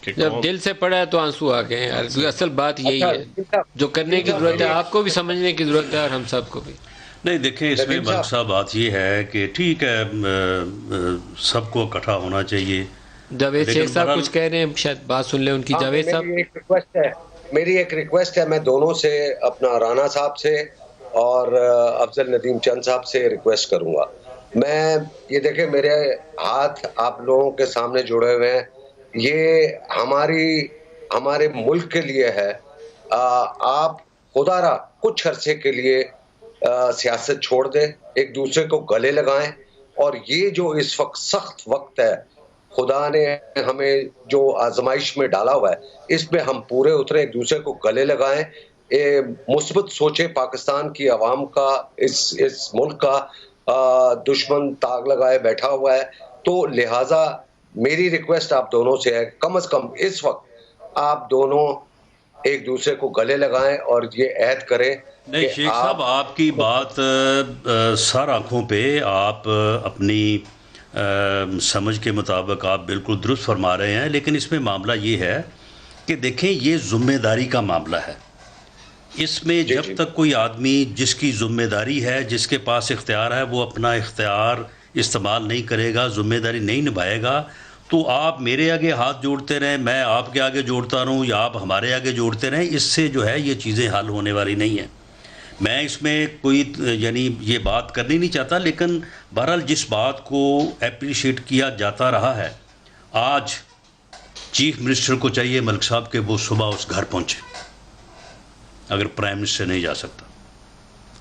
جب دل سے پڑھا ہے تو آنسو آ گئے ہیں. اصل بات یہی ہے جو کرنے کی ضرورت ہے. آپ کو بھی سمجھنے کی ضرورت ہے اور ہم سب کو بھی. نہیں دیکھیں اس میں ملک صاحب بات یہ ہے کہ ٹھیک ہے سب کو اکٹھا ہونا چاہیے. جاوید شیخ صاحب کچھ کہہ رہے ہیں, شاید بات سن لیں ان کی. جاوید صاحب میری ایک ریکویسٹ ہے, میں دونوں سے, اپنا رانا صاحب سے اور افضل ندیم چند صاحب سے ریکویسٹ کروں گا. میں یہ دیکھیں میرے ہاتھ آپ لوگوں کے سامنے جڑے ہوئے ہیں, یہ ہمارے ملک کے لیے ہے. آپ خدا را کچھ عرصے کے لیے سیاست چھوڑ دیں, ایک دوسرے کو گلے لگائیں, اور یہ جو اس وقت سخت وقت ہے, خدا نے ہمیں جو آزمائش میں ڈالا ہوا ہے, اس میں ہم پورے اترے, ایک دوسرے کو گلے لگائیں, مثبت سوچیں. پاکستان کی عوام کا, اس ملک کا دشمن تاگ لگائے بیٹھا ہوا ہے. تو لہٰذا میری ریکویسٹ آپ دونوں سے ہے, کم از کم اس وقت آپ دونوں ایک دوسرے کو گلے لگائیں اور یہ عہد کریں. نہیں شیخ صاحب, آپ کی بات سر آنکھوں پہ, آپ اپنی سمجھ کے مطابق آپ بالکل درست فرما رہے ہیں, لیکن اس میں معاملہ یہ ہے کہ دیکھیں یہ ذمہ داری کا معاملہ ہے. اس میں جب تک کوئی آدمی جس کی ذمہ داری ہے, جس کے پاس اختیار ہے, وہ اپنا اختیار استعمال نہیں کرے گا, ذمہ داری نہیں نبھائے گا, تو آپ میرے آگے ہاتھ جوڑتے رہیں, میں آپ کے آگے جوڑتا رہوں, یا آپ ہمارے آگے جوڑتے رہیں, اس سے جو ہے یہ چیزیں حل ہونے والی نہیں ہیں. میں اس میں کوئی یعنی یہ بات کرنی نہیں چاہتا, لیکن بہرحال جس بات کو اپریشیٹ کیا جاتا رہا ہے, آج چیف منسٹر کو چاہیے ملک صاحب کہ وہ صبح اس گھر پہنچے, اگر پرائم منسٹر نہیں جا سکتا.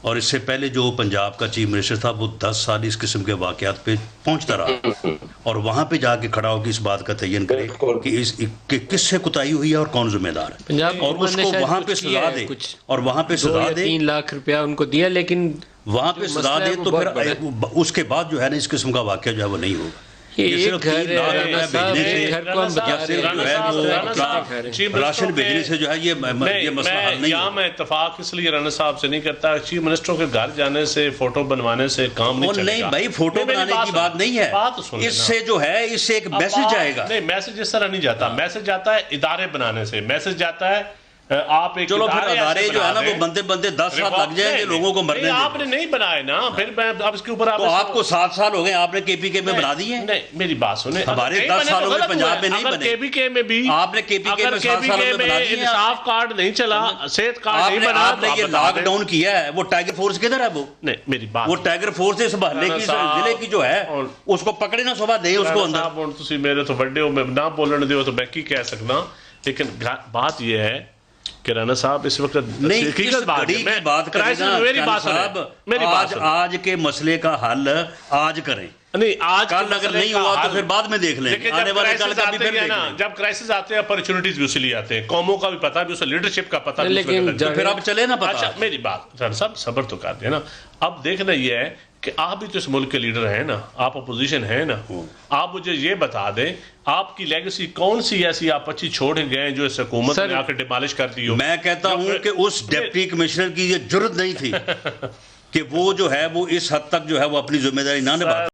اور اس سے پہلے جو پنجاب کا چیف منسٹر تھا, وہ 10 سال اس قسم کے واقعات پہ پہنچتا رہا, اور وہاں پہ جا کے کھڑا ہو کے اس بات کا تعین کرے کہ کس سے کوتاہی ہوئی ہے اور کون ذمہ دار ہے, اور اس کو وہاں پہ سزا دے, اور وہاں پہ سزا دے. 3 لاکھ روپیہ ان کو دیا, لیکن وہاں پہ سزا دے تو پھر اس کے بعد جو ہے نا اس قسم کا واقعہ جو ہے وہ نہیں ہوگا. راشن بھیجنے سے جو ہے یہ مسئلہ حل نہیں ہے. میں اتفاق اس لیے رانا صاحب سے نہیں کرتا, چیف منسٹروں کے گھر جانے سے, فوٹو بنوانے سے کام نہیں چلے گا. نہیں بھائی, فوٹو بنانے کی بات نہیں ہے, اس سے جو ہے اس سے ایک میسج آئے گا. نہیں, میسج اس طرح نہیں جاتا. میسج جاتا ہے ادارے بنانے سے, میسج جاتا ہے آپ ایک, چلو پھر ادارے جو ہے نا وہ بنتے 10 سال لگ جائیں گے لوگوں کو مرنے. آپ نے نہیں بنائے نا, پھر میں اب اس کے اوپر تو آپ کو 7 سال ہو گئے, آپ نے کے پی کے میں بنا دی ہیں. نہیں میری بات سنیں, ہمارے 10 سالوں میں پنجاب میں نہیں بنے. کے پی کے میں بھی آپ نے کے پی کے میں 7 سالوں میں بنا دی ہیں. انصاف کارڈ نہیں چلا, صحت کارڈ نہیں بنا. آپ نے یہ لاک ڈاؤن کیا ہے, وہ ٹائیگر فورس کدھر ہے؟ وہ نہیں میری بات, وہ ٹائیگر فورس اس محلے کی ضلع کی جو ہے اس کو پکڑے نہ, صبح دیں اس کو اندر. تسی میرے تو بڑے ہو, میں نہ بولنے دیو تو میں کی کہہ سکنا. لیکن بات یہ ہے کہ رانا صاحب اس وقت بات کریں صاحب, آج کے مسئلے کا حل آج کریں. نہیں, آج کل اگر نہیں ہوا تو پھر بعد میں دیکھ لیں, آنے والے کل کا بھی پھر دیکھ لیں. جب کرائسس آتے ہیں اپرچونٹیز بھی اسی لیے آتے ہیں, قوموں کا بھی پتا بھی, اسے لیڈرشپ کا پتا بھی, لیکن پھر اب چلے نا پتا. میری بات رانا صاحب صبر تو کرتے ہیں نا. اب دیکھنا یہ ہے کہ آپ بھی تو اس ملک کے لیڈر ہیں نا, آپ اپوزیشن ہیں نا, آپ مجھے یہ بتا دیں آپ کی لیگیسی کون سی ایسی آپ اچھی چھوڑ گئے جو اس حکومت نے آ کے ڈیمالش کر دی ہو. میں کہتا ہوں کہ اس ڈپٹی کمشنر کی یہ جرت نہیں تھی کہ وہ جو ہے وہ اس حد تک جو ہے وہ اپنی ذمہ داری نہ نبھاتا.